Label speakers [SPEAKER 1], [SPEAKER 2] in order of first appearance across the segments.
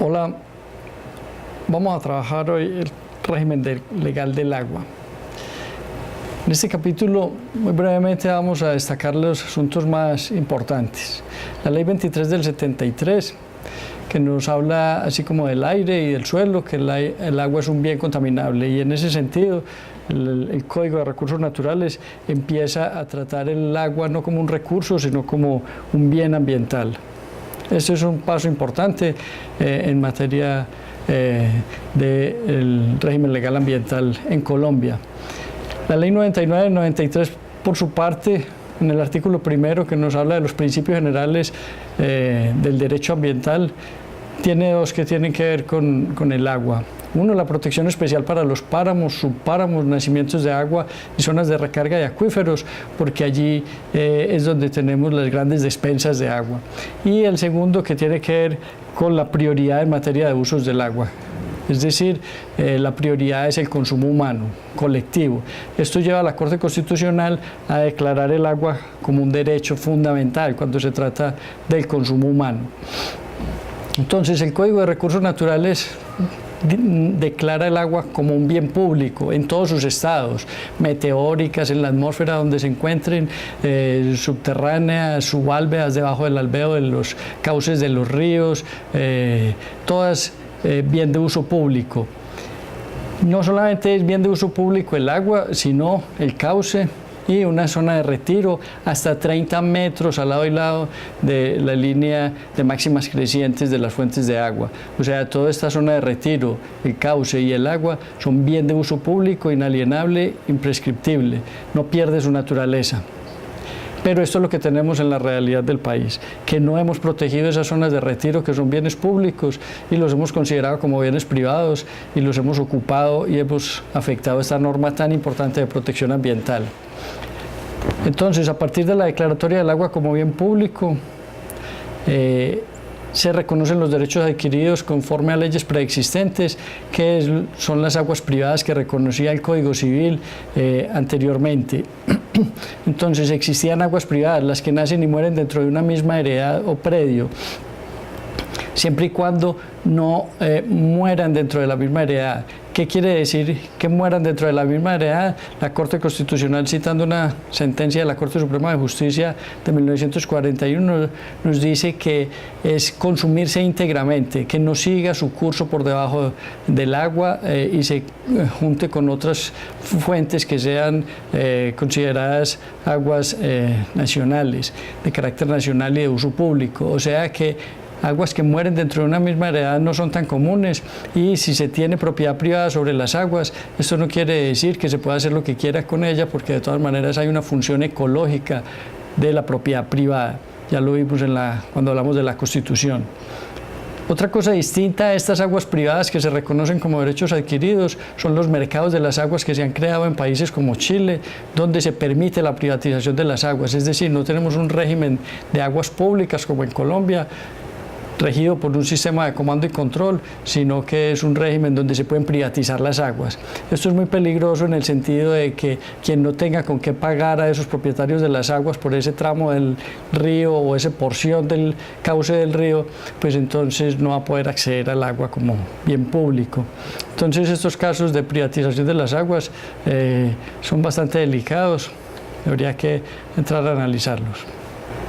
[SPEAKER 1] Hola, vamos a trabajar hoy el régimen legal del agua. En este capítulo, muy brevemente, vamos a destacar los asuntos más importantes. La Ley 23 del 73, que nos habla así como del aire y del suelo, que el agua es un bien contaminable, y en ese sentido el Código de Recursos Naturales empieza a tratar el agua no como un recurso, sino como un bien ambiental. Este es un paso importante en materia del régimen legal ambiental en Colombia. La Ley 99 del 93, por su parte, en el artículo primero, que nos habla de los principios generales del derecho ambiental, tiene dos que tienen que ver con el agua. Uno, la protección especial para los páramos, subpáramos, nacimientos de agua y zonas de recarga de acuíferos, porque allí es donde tenemos las grandes despensas de agua. Y el segundo, que tiene que ver con la prioridad en materia de usos del agua. Es decir, la prioridad es el consumo humano, colectivo. Esto lleva a la Corte Constitucional a declarar el agua como un derecho fundamental cuando se trata del consumo humano. Entonces, el Código de Recursos Naturales declara el agua como un bien público en todos sus estados, meteóricas, en la atmósfera donde se encuentren, subterráneas, subalveas, debajo del alveo de los cauces de los ríos, todas bien de uso público. No solamente es bien de uso público el agua, sino el cauce y una zona de retiro hasta 30 metros al lado y lado de la línea de máximas crecientes de las fuentes de agua. O sea, toda esta zona de retiro, el cauce y el agua son bien de uso público, inalienable, imprescriptible, no pierde su naturaleza. Pero esto es lo que tenemos en la realidad del país, que no hemos protegido esas zonas de retiro que son bienes públicos y los hemos considerado como bienes privados y los hemos ocupado y hemos afectado esta norma tan importante de protección ambiental. Entonces, a partir de la declaratoria del agua como bien público, se reconocen los derechos adquiridos conforme a leyes preexistentes, que son las aguas privadas que reconocía el Código Civil anteriormente. Entonces, existían aguas privadas, las que nacen y mueren dentro de una misma heredad o predio, siempre y cuando no mueran dentro de la misma heredad. ¿Qué quiere decir que mueran dentro de la misma heredad? La Corte Constitucional, citando una sentencia de la Corte Suprema de Justicia de 1941, nos dice que es consumirse íntegramente, que no siga su curso por debajo del agua y se junte con otras fuentes que sean consideradas aguas nacionales, de carácter nacional y de uso público. O sea que aguas que mueren dentro de una misma heredad no son tan comunes, y si se tiene propiedad privada sobre las aguas, esto no quiere decir que se pueda hacer lo que quiera con ella, porque de todas maneras hay una función ecológica de la propiedad privada. Ya lo vimos cuando hablamos de la Constitución. Otra cosa distinta a estas aguas privadas que se reconocen como derechos adquiridos son los mercados de las aguas que se han creado en países como Chile, donde se permite la privatización de las aguas. Es decir, no tenemos un régimen de aguas públicas como en Colombia, regido por un sistema de comando y control, sino que es un régimen donde se pueden privatizar las aguas. Esto es muy peligroso en el sentido de que quien no tenga con qué pagar a esos propietarios de las aguas por ese tramo del río o esa porción del cauce del río, pues entonces no va a poder acceder al agua como bien público. Entonces, estos casos de privatización de las aguas son bastante delicados, habría que entrar a analizarlos.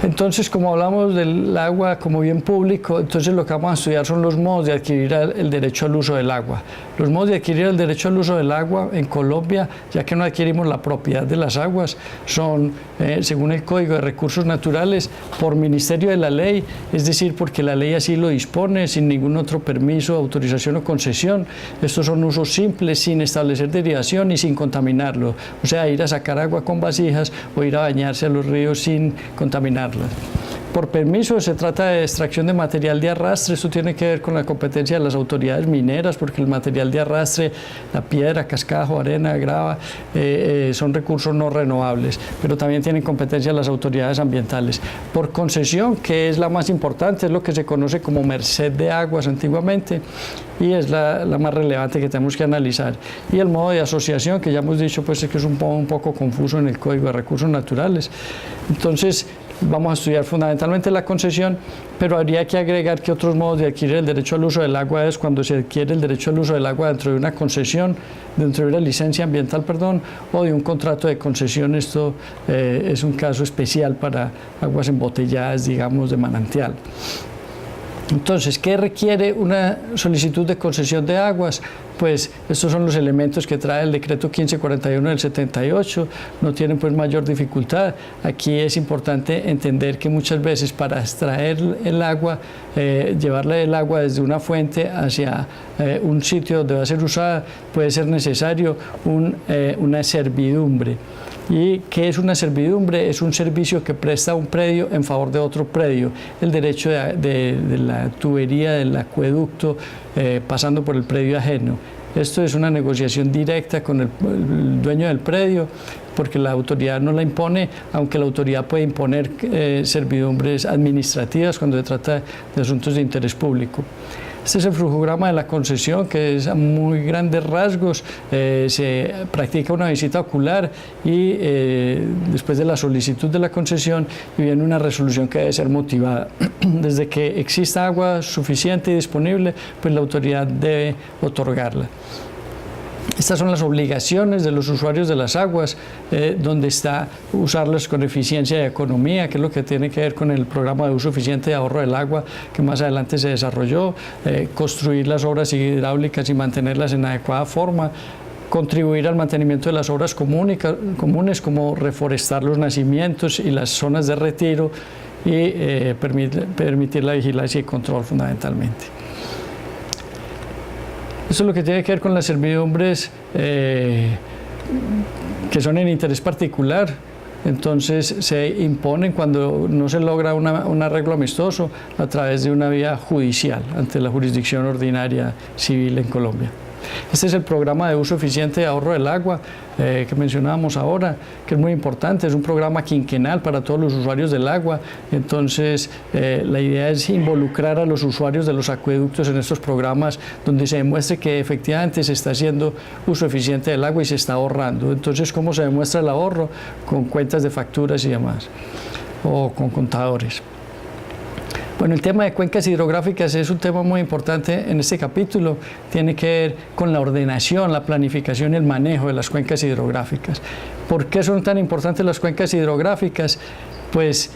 [SPEAKER 1] Entonces, como hablamos del agua como bien público, entonces lo que vamos a estudiar son los modos de adquirir el derecho al uso del agua. Los modos de adquirir el derecho al uso del agua en Colombia, ya que no adquirimos la propiedad de las aguas, son, según el Código de Recursos Naturales, por ministerio de la ley, es decir, porque la ley así lo dispone, sin ningún otro permiso, autorización o concesión. Estos son usos simples, sin establecer derivación y sin contaminarlo. O sea, ir a sacar agua con vasijas o ir a bañarse a los ríos sin contaminarlas. Por permiso se trata de extracción de material de arrastre. Esto tiene que ver con la competencia de las autoridades mineras, porque el material de arrastre, la piedra, cascajo, arena, grava, son recursos no renovables, pero también tienen competencia las autoridades ambientales. Por concesión, que es la más importante, es lo que se conoce como merced de aguas antiguamente, y es la más relevante que tenemos que analizar. Y el modo de asociación, que ya hemos dicho pues, es que es un poco confuso en el Código de Recursos Naturales. Entonces, vamos a estudiar fundamentalmente la concesión, pero habría que agregar que otros modos de adquirir el derecho al uso del agua es cuando se adquiere el derecho al uso del agua dentro de una concesión, dentro de una licencia ambiental, perdón, o de un contrato de concesión. Esto es un caso especial para aguas embotelladas, digamos, de manantial. Entonces, ¿qué requiere una solicitud de concesión de aguas? Pues estos son los elementos que trae el decreto 1541 del 78, no tienen pues mayor dificultad. Aquí es importante entender que muchas veces para extraer el agua, llevarle el agua desde una fuente hacia un sitio donde va a ser usada, puede ser necesario una servidumbre. ¿Y qué es una servidumbre? Es un servicio que presta un predio en favor de otro predio. El derecho de la tubería, del acueducto, pasando por el predio ajeno. Esto es una negociación directa con el dueño del predio, porque la autoridad no la impone, aunque la autoridad puede imponer servidumbres administrativas cuando se trata de asuntos de interés público. Este es el flujograma de la concesión, que es a muy grandes rasgos. Se practica una visita ocular y después de la solicitud de la concesión viene una resolución que debe ser motivada. Desde que exista agua suficiente y disponible, pues la autoridad debe otorgarla. Estas son las obligaciones de los usuarios de las aguas, donde está usarlas con eficiencia y economía, que es lo que tiene que ver con el programa de uso eficiente y ahorro del agua que más adelante se desarrolló, construir las obras hidráulicas y mantenerlas en adecuada forma, contribuir al mantenimiento de las obras comunes como reforestar los nacimientos y las zonas de retiro y permitir la vigilancia y control fundamentalmente. Eso es lo que tiene que ver con las servidumbres que son en interés particular. Entonces se imponen cuando no se logra un arreglo amistoso a través de una vía judicial ante la jurisdicción ordinaria civil en Colombia. Este es el programa de uso eficiente y ahorro del agua que mencionábamos ahora, que es muy importante, es un programa quinquenal para todos los usuarios del agua. Entonces la idea es involucrar a los usuarios de los acueductos en estos programas donde se demuestre que efectivamente se está haciendo uso eficiente del agua y se está ahorrando. Entonces, ¿cómo se demuestra el ahorro? Con cuentas de facturas y demás, o con contadores. Bueno, el tema de cuencas hidrográficas es un tema muy importante en este capítulo. Tiene que ver con la ordenación, la planificación y el manejo de las cuencas hidrográficas. ¿Por qué son tan importantes las cuencas hidrográficas? Pues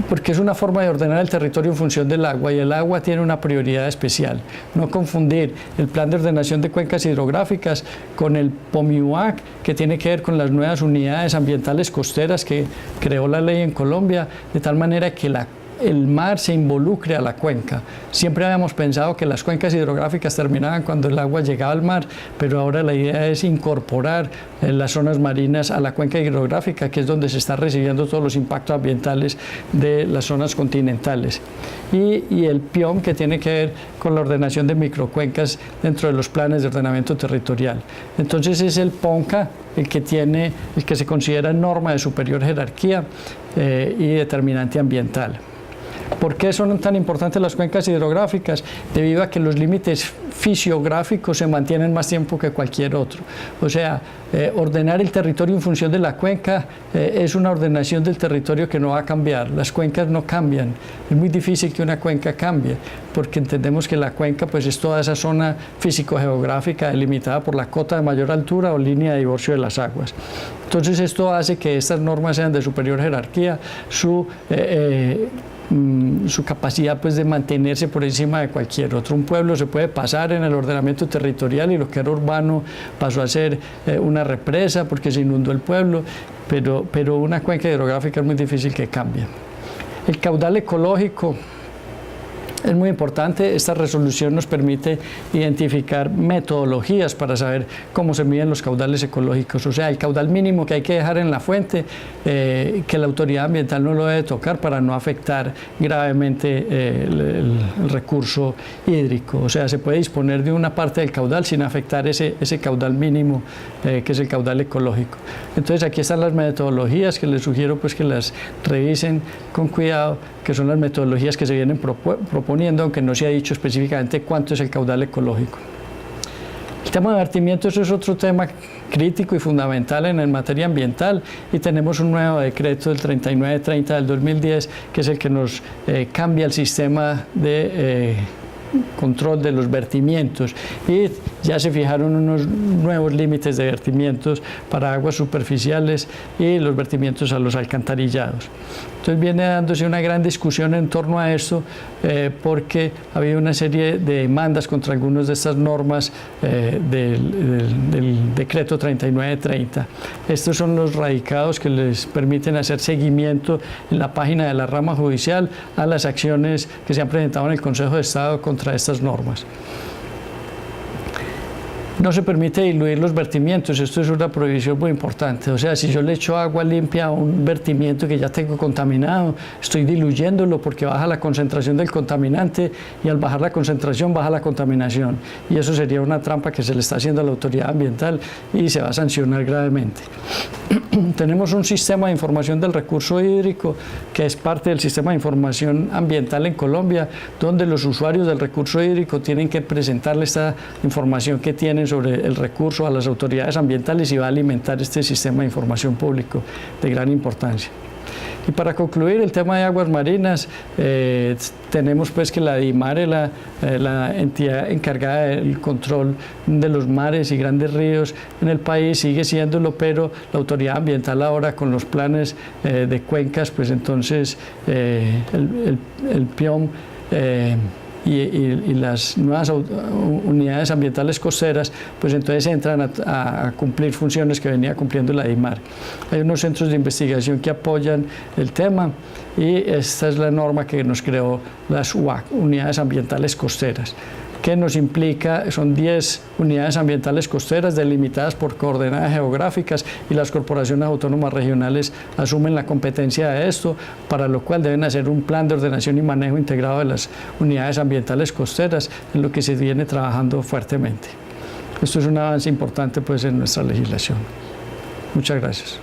[SPEAKER 1] porque es una forma de ordenar el territorio en función del agua, y el agua tiene una prioridad especial. No confundir el plan de ordenación de cuencas hidrográficas con el POMIUAC, que tiene que ver con las nuevas unidades ambientales costeras que creó la ley en Colombia, de tal manera que el mar se involucre a la cuenca. Siempre habíamos pensado que las cuencas hidrográficas terminaban cuando el agua llegaba al mar, pero ahora la idea es incorporar las zonas marinas a la cuenca hidrográfica, que es donde se están recibiendo todos los impactos ambientales de las zonas continentales. Y el PIOM, que tiene que ver con la ordenación de microcuencas dentro de los planes de ordenamiento territorial. Entonces es el PONCA el que se considera norma de superior jerarquía y determinante ambiental. ¿Por qué son tan importantes las cuencas hidrográficas? Debido a que los límites fisiográficos se mantienen más tiempo que cualquier otro. O sea, ordenar el territorio en función de la cuenca es una ordenación del territorio que no va a cambiar. Las cuencas no cambian. Es muy difícil que una cuenca cambie, porque entendemos que la cuenca pues, es toda esa zona físico-geográfica delimitada por la cota de mayor altura o línea de divorcio de las aguas. Entonces esto hace que estas normas sean de superior jerarquía. Su capacidad pues, de mantenerse por encima de cualquier otro. Un pueblo se puede pasar en el ordenamiento territorial y lo que era urbano pasó a ser una represa porque se inundó el pueblo, pero una cuenca hidrográfica es muy difícil que cambie. El caudal ecológico es muy importante. Esta resolución nos permite identificar metodologías para saber cómo se miden los caudales ecológicos, o sea, el caudal mínimo que hay que dejar en la fuente, que la autoridad ambiental no lo debe tocar para no afectar gravemente el recurso hídrico. O sea, se puede disponer de una parte del caudal sin afectar ese caudal mínimo, que es el caudal ecológico. Entonces, aquí están las metodologías que les sugiero pues, que las revisen con cuidado, que son las metodologías que se vienen proponiendo, aunque no se ha dicho específicamente cuánto es el caudal ecológico. El tema de vertimientos es otro tema crítico y fundamental en materia ambiental, y tenemos un nuevo decreto del 3930 del 2010 que es el que nos cambia el sistema de control de los vertimientos, y ya se fijaron unos nuevos límites de vertimientos para aguas superficiales y los vertimientos a los alcantarillados. Entonces viene dándose una gran discusión en torno a esto porque había una serie de demandas contra algunas de estas normas del decreto 3930. Estos son los radicados que les permiten hacer seguimiento en la página de la rama judicial a las acciones que se han presentado en el Consejo de Estado contra estas normas. No se permite diluir los vertimientos, esto es una prohibición muy importante. O sea, si yo le echo agua limpia a un vertimiento que ya tengo contaminado, estoy diluyéndolo porque baja la concentración del contaminante, y al bajar la concentración baja la contaminación. Y eso sería una trampa que se le está haciendo a la autoridad ambiental y se va a sancionar gravemente. Tenemos un sistema de información del recurso hídrico que es parte del sistema de información ambiental en Colombia, donde los usuarios del recurso hídrico tienen que presentarle esta información que tienen sobre el recurso a las autoridades ambientales, y va a alimentar este sistema de información público de gran importancia. Y para concluir el tema de aguas marinas, tenemos pues que la DIMARE, la entidad encargada del control de los mares y grandes ríos en el país, sigue siéndolo, pero la autoridad ambiental ahora con los planes de cuencas, pues entonces el PIOM y las nuevas unidades ambientales costeras, pues entonces entran a cumplir funciones que venía cumpliendo la DIMARE. Hay unos centros de investigación que apoyan el tema, y esta es la norma que nos creó las UAC, unidades ambientales costeras, que nos implica, son 10 unidades ambientales costeras delimitadas por coordenadas geográficas, y las corporaciones autónomas regionales asumen la competencia de esto, para lo cual deben hacer un plan de ordenación y manejo integrado de las unidades ambientales costeras, en lo que se viene trabajando fuertemente. Esto es un avance importante pues en nuestra legislación. Muchas gracias.